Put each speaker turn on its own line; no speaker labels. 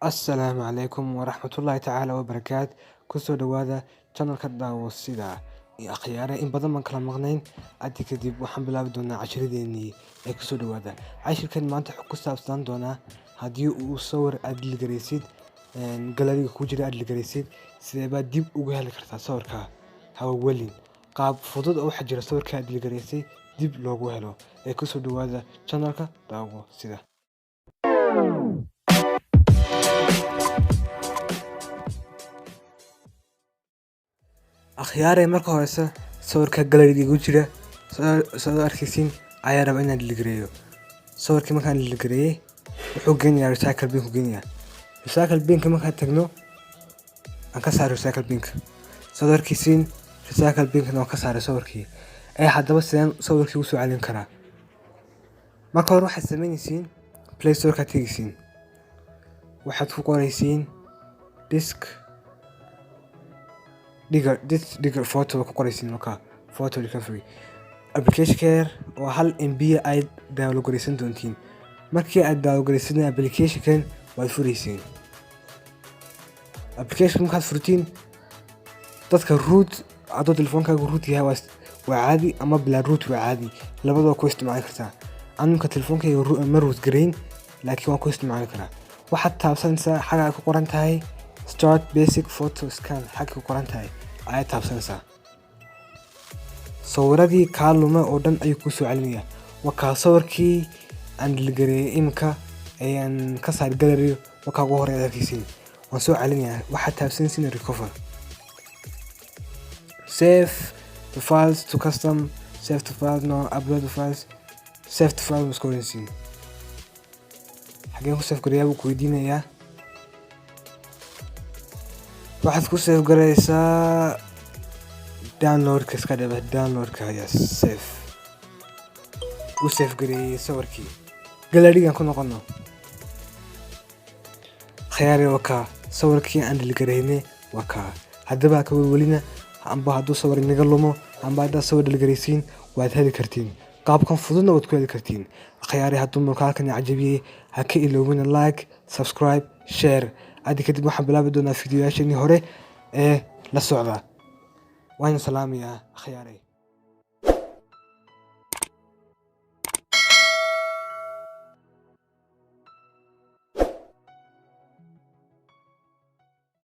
Assalaamu calaykum waraxmatullaahi tacaala wabarakaatu. Kusoo dhawaada channelka daawashada iyo akhyaare in badan baan kala maqnayn. Hadda kadib waxaan bilaabi doonaa casharadeenii ee kusoo dhawaada. Cashirkan maanta wuxuu ku saabsan doonaa haddii uu sawir aad dhiligaraysid galeriga ku jira aad dhiligaraysid sidee baad dib ugu heli kartaa sawirka hawawelin qaab fudud oo waxa jira sawirka aad dhiligaraysay dib loogu helo ee kusoo dhawaada channelka daawashada. akhyaare marka horeysa sawirka galeriga igu jira soo arkaysiin ayaa raba inaan dhiligareeyo. Sawirkii markaan dhiligareeyay wuxuu geenayaa recycle bin ku geenayaa. Recycle bin markaan tagno aan ka saaro recycle bin soo arkaysiin recycle bin oo ka saaro sawirkii haddaba sideen sawirkii u soo celin karaa. Marka hore waxaad sameynaysiin Play Store ka tagaysiin waxaad ku qoraysiin disk digger photo ku qoraysiin marka photo recovery application care oo 1 MB ay download garaysan doontiin. Markii aad download garaysan application kan waad furaysiin. Application markaad furtiin dadka root adoo telefoonkaaga root yahay waa caadi ama bila root waa caadi labadaba ku isticmaali kartaa. Anka telefoonkayga ma root garayn laakiin waan ku isticmaali karaa. waxaad taabsanaysaa xaga ay ku qoran tahay start basic photo scan xaga ku qoran tahay ayaad taabsanaysaa. Sawiradii kaaluma oo dhan ayuu ku soo celinayaa. Waa sawirkii aan dhiligareeyay imka ayaan ka saar gallery ugu horeeyay arkaysiin waan soo celinayaa. waxaad taabsanaysiin recover save the files to custom save the files no upload the files save the files qoraysiin xageen ku save gareeyaa wuu ku weydiinayaa. waxaad ku save garaysaa downloadka iska dhaba downloadka ayaa save u save gareeyay sawirkii galerigan ku noqono. Khiyaari waa sawirkii aan dhiligareynay waa haddaba ka welina amba hadduu sawir inaga lumo amba haddaad sawir dhiligaraysiin waad heli kartiin qaabkan fududna waad ku heli kartiin. Khiyaari hadduu muuqaalkan cajabiyay ha ka iloobina like subscribe share. Hadda kadib waxaan bilaabi doonaa fiidiyoyaashii hore ee la socda. waan salaamayaa khiyaari.